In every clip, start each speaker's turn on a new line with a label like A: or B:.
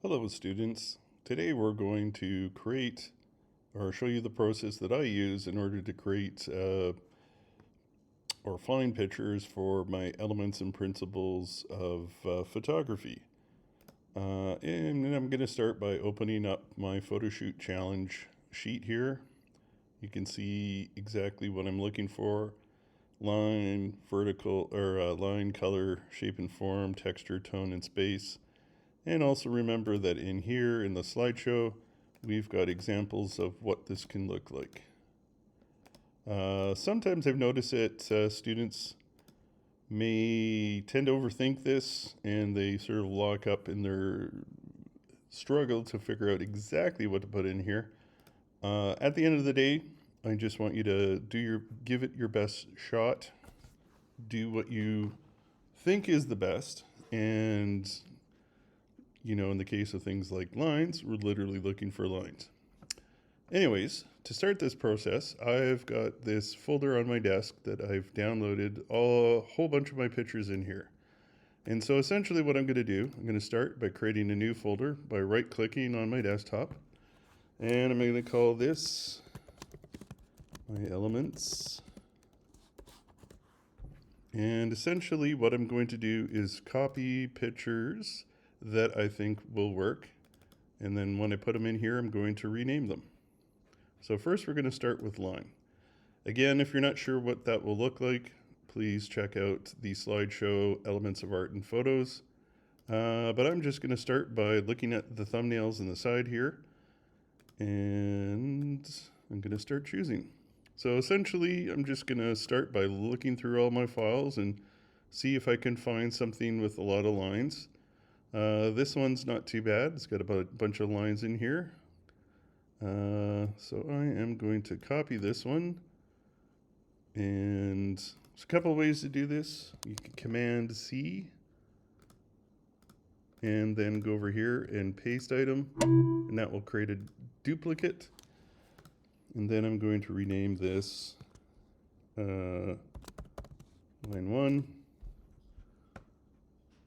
A: Hello students. Today we're going to create or show you the process that I use in order to create or find pictures for my elements and principles of photography. And I'm going to start by opening up my Photoshoot challenge sheet here. You can see exactly what I'm looking for. Line, vertical, or line, color, shape and form, texture, tone, and space. And also remember that in here in the slideshow, we've got examples of what this can look like. Sometimes I've noticed that students may tend to overthink this and they sort of lock up in their struggle to figure out exactly what to put in here. At the end of the day, I just want you to give it your best shot, do what you think is the best, and in the case of things like lines, we're literally looking for lines. Anyways, to start this process, I've got this folder on my desk that I've downloaded a whole bunch of my pictures in here. And so essentially what I'm going to do, I'm going to start by creating a new folder by right-clicking on my desktop. And I'm going to call this my elements. And essentially what I'm going to do is copy pictures that I think will work. And then when I put them in here, I'm going to rename them. So first we're going to start with line. Again, if you're not sure what that will look like, please check out the slideshow Elements of Art and Photos. But I'm just going to start by looking at the thumbnails on the side here. And I'm going to start choosing. So essentially, I'm just going to start by looking through all my files and see if I can find something with a lot of lines. This one's not too bad. It's got about a bunch of lines in here. So I am going to copy this one. And there's a couple of ways to do this. You can Command C and then go over here and paste item, and that will create a duplicate. And then I'm going to rename this line 1.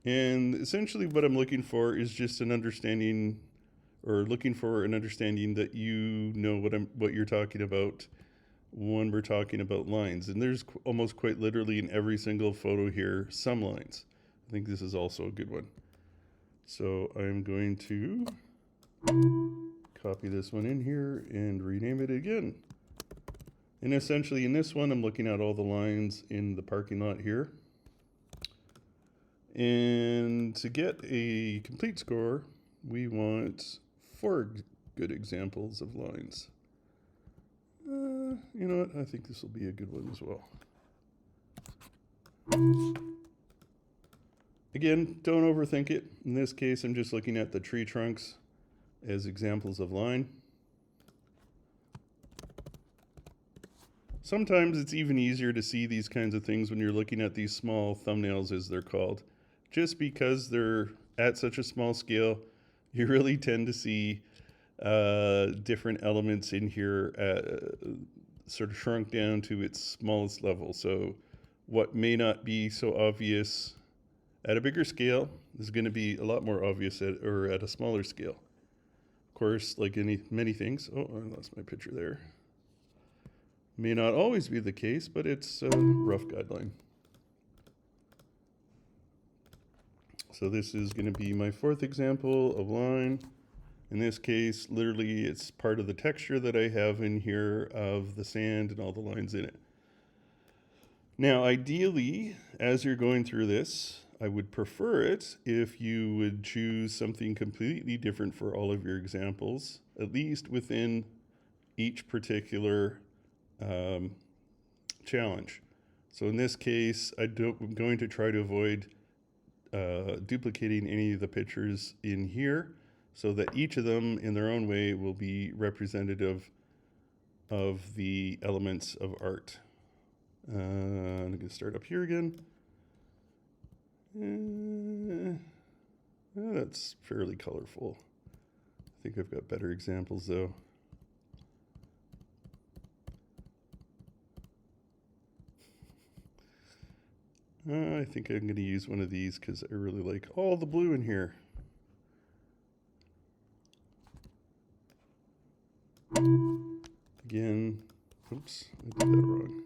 A: And essentially what I'm looking for is just an understanding, or looking for an understanding that you know what you're talking about when we're talking about lines. And there's almost quite literally in every single photo here some lines. I think this is also a good one. So I'm going to copy this one in here and rename it again. And essentially in this one, I'm looking at all the lines in the parking lot here. And to get a complete score, we want 4 good examples of lines. You know what? I think this will be a good one as well. Again, don't overthink it. In this case, I'm just looking at the tree trunks as examples of line. Sometimes it's even easier to see these kinds of things when you're looking at these small thumbnails, as they're called. Just because they're at such a small scale, you really tend to see different elements in here sort of shrunk down to its smallest level. So what may not be so obvious at a bigger scale is going to be a lot more obvious at a smaller scale. Of course, like many things, oh, I lost my picture there. May not always be the case, but it's a rough guideline. So this is going to be my 4th example of line. In this case, literally, it's part of the texture that I have in here of the sand and all the lines in it. Now, ideally, as you're going through this, I would prefer it if you would choose something completely different for all of your examples, at least within each particular challenge. So in this case, I'm going to try to avoid duplicating any of the pictures in here, so that each of them in their own way will be representative of the elements of art. I'm going to start up here again. That's fairly colorful. I think I've got better examples though. I think I'm going to use one of these because I really like all the blue in here. Again, oops, I did that wrong.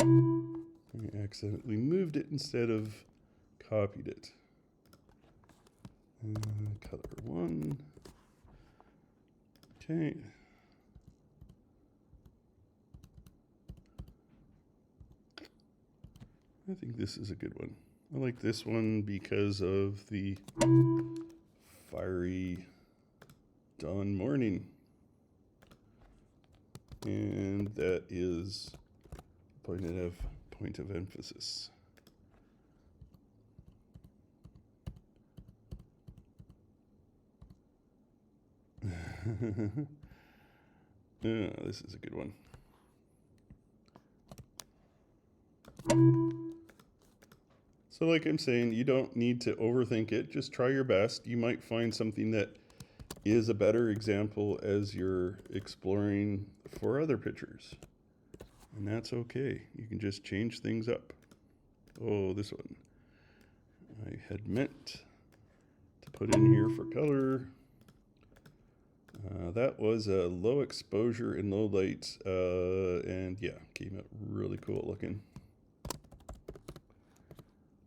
A: I accidentally moved it instead of copied it. Color 1. Okay. I think this is a good one. I like this one because of the fiery dawn morning. And that is point of emphasis. This is a good one. So like I'm saying, you don't need to overthink it. Just try your best. You might find something that is a better example as you're exploring for other pictures. And that's okay. You can just change things up. Oh, this one. I had meant to put in here for color. That was a low exposure and low light, and yeah, came out really cool looking.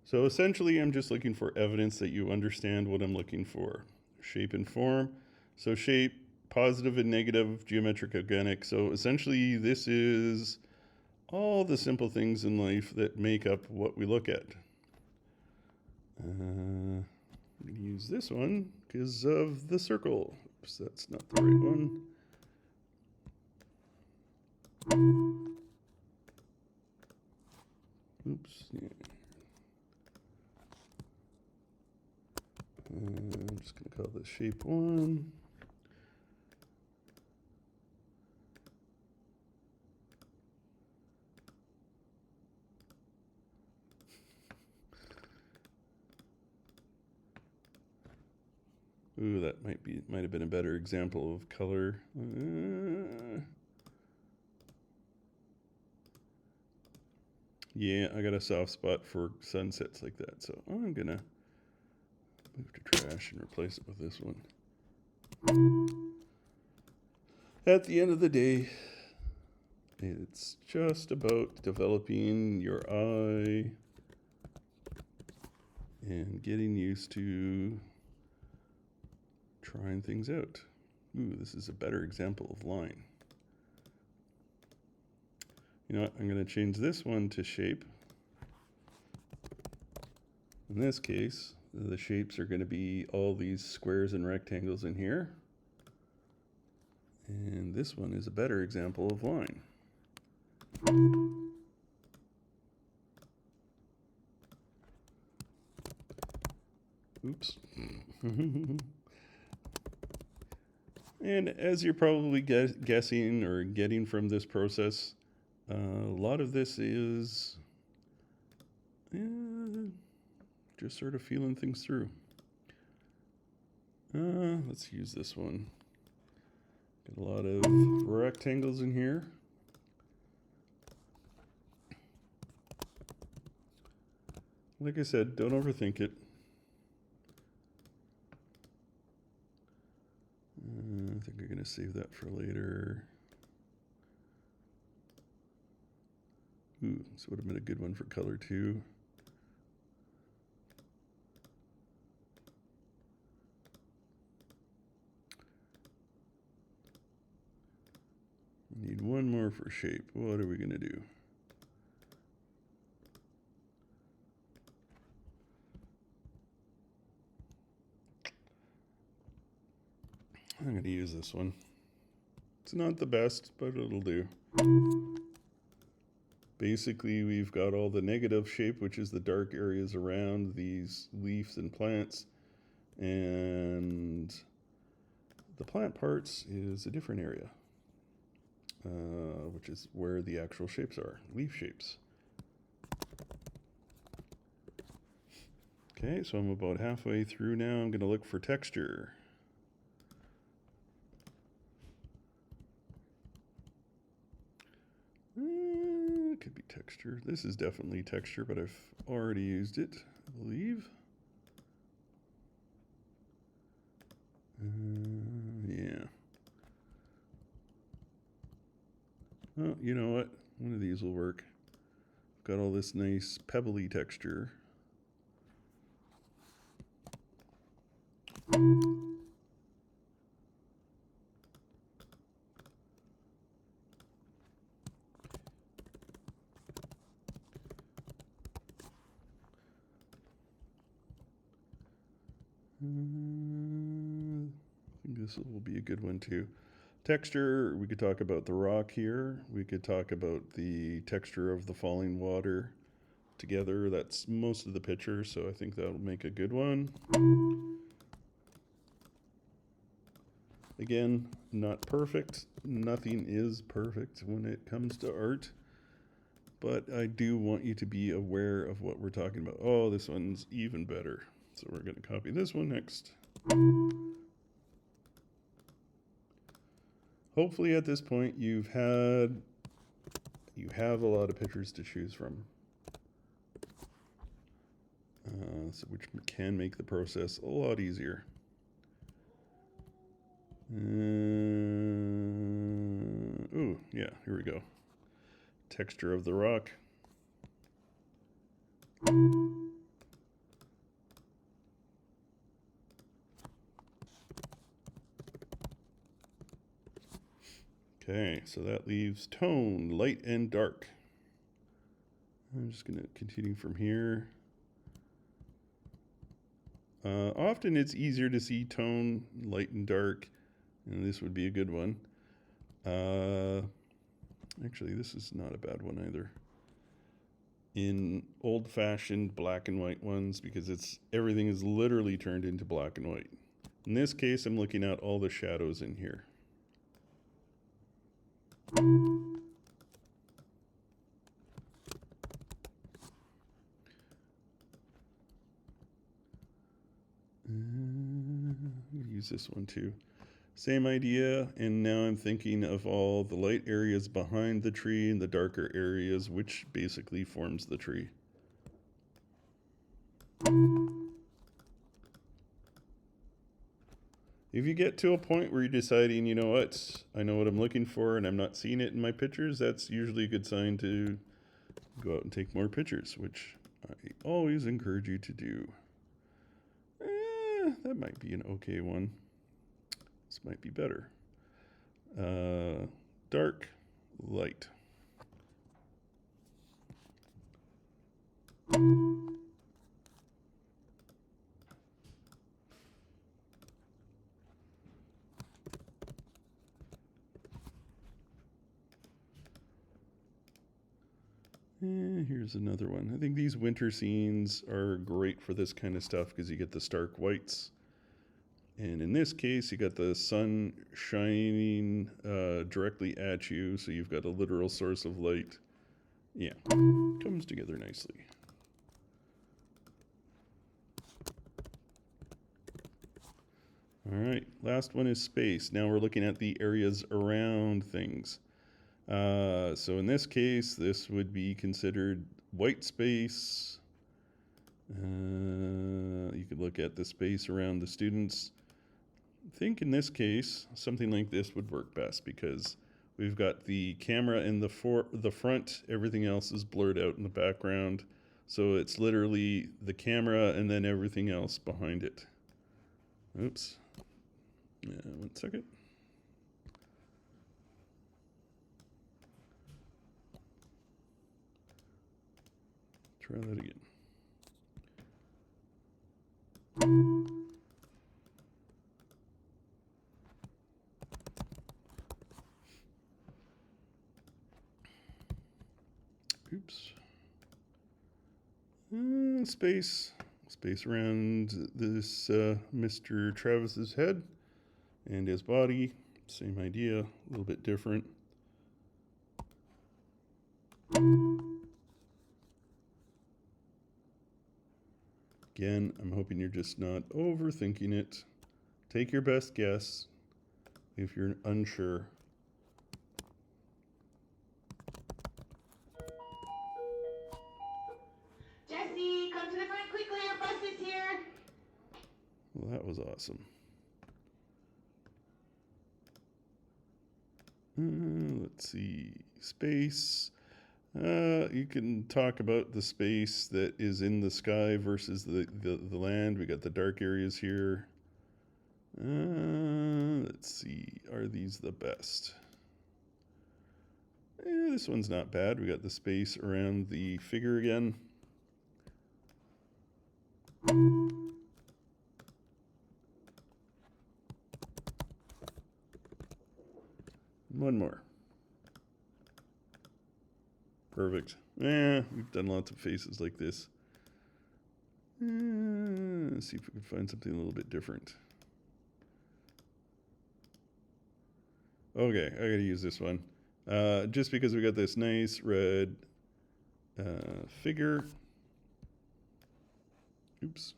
A: So essentially, I'm just looking for evidence that you understand what I'm looking for. Shape and form. So shape, positive and negative, geometric, organic. So essentially, this is all the simple things in life that make up what we look at. I'm going to use this one because of the circle. Oops, that's not the right one. Oops. Yeah. I'm just going to call this shape 1. Ooh, that might have been a better example of color. Yeah, I got a soft spot for sunsets like that, so I'm gonna move to trash and replace it with this one. At the end of the day, it's just about developing your eye and getting used to trying things out. Ooh, this is a better example of line. You know what, I'm going to change this one to shape. In this case, the shapes are going to be all these squares and rectangles in here. And this one is a better example of line. Oops. And as you're probably guessing or getting from this process, a lot of this is just sort of feeling things through. Let's use this one. Got a lot of rectangles in here. Like I said, don't overthink it. I think I'm going to save that for later. Ooh, this would have been a good one for color too. We need one more for shape. What are we going to do? I'm going to use this one. It's not the best, but it'll do. Basically, we've got all the negative shape, which is the dark areas around these leaves and plants. And the plant parts is a different area, which is where the actual shapes are, leaf shapes. Okay, so I'm about halfway through now. I'm going to look for texture. It could be texture. This is definitely texture, but I've already used it, I believe. Oh, you know what? One of these will work. Got all this nice pebbly texture. I think this will be a good one too. Texture, we could talk about the rock here. We could talk about the texture of the falling water together. That's most of the picture, so I think that'll make a good one. Again, not perfect. Nothing is perfect when it comes to art. But I do want you to be aware of what we're talking about. Oh, this one's even better. So we're going to copy this one next. Hopefully at this point you have a lot of pictures to choose from. So which can make the process a lot easier. Ooh, yeah, here we go. Texture of the rock. Okay, so that leaves tone, light and dark. I'm just going to continue from here. Often it's easier to see tone, light and dark, and this would be a good one. Actually, this is not a bad one either. In old-fashioned black and white ones, because everything is literally turned into black and white. In this case, I'm looking at all the shadows in here. Use this one too. Same idea, and now I'm thinking of all the light areas behind the tree and the darker areas, which basically forms the tree. If you get to a point where you're deciding, you know what, I know what I'm looking for and I'm not seeing it in my pictures, that's usually a good sign to go out and take more pictures, which I always encourage you to do. That might be an okay one. This might be better. Dark, light. Here's another one. I think these winter scenes are great for this kind of stuff because you get the stark whites. And in this case, you got the sun shining directly at you, so you've got a literal source of light. Yeah, comes together nicely. All right, last one is space. Now we're looking at the areas around things. So in this case, this would be considered white space. You could look at the space around the students. I think in this case, something like this would work best because we've got the camera in the front, everything else is blurred out in the background. So it's literally the camera and then everything else behind it. Oops. Yeah, 1 second. Try that again. Oops. Space around this Mr. Travis's head and his body. Same idea, a little bit different. Again, I'm hoping you're just not overthinking it. Take your best guess if you're unsure.
B: Jesse, come to the front quickly, our bus is here.
A: Well, that was awesome. Let's see, space. You can talk about the space that is in the sky versus the land. We got the dark areas here. Let's see, are these the best? This one's not bad. We got the space around the figure again. One more. Perfect. We've done lots of faces like this. Let's see if we can find something a little bit different. Okay, I gotta use this one. Just because we got this nice red figure. Oops.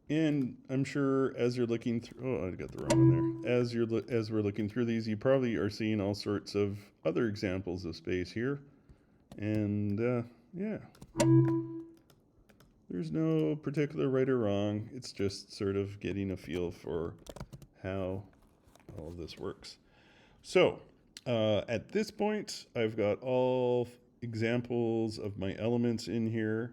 A: And I'm sure as you're looking through, oh, I got the wrong one there. As we're looking through these, you probably are seeing all sorts of other examples of space here. And yeah, there's no particular right or wrong. It's just sort of getting a feel for how all of this works. So at this point, I've got all examples of my elements in here.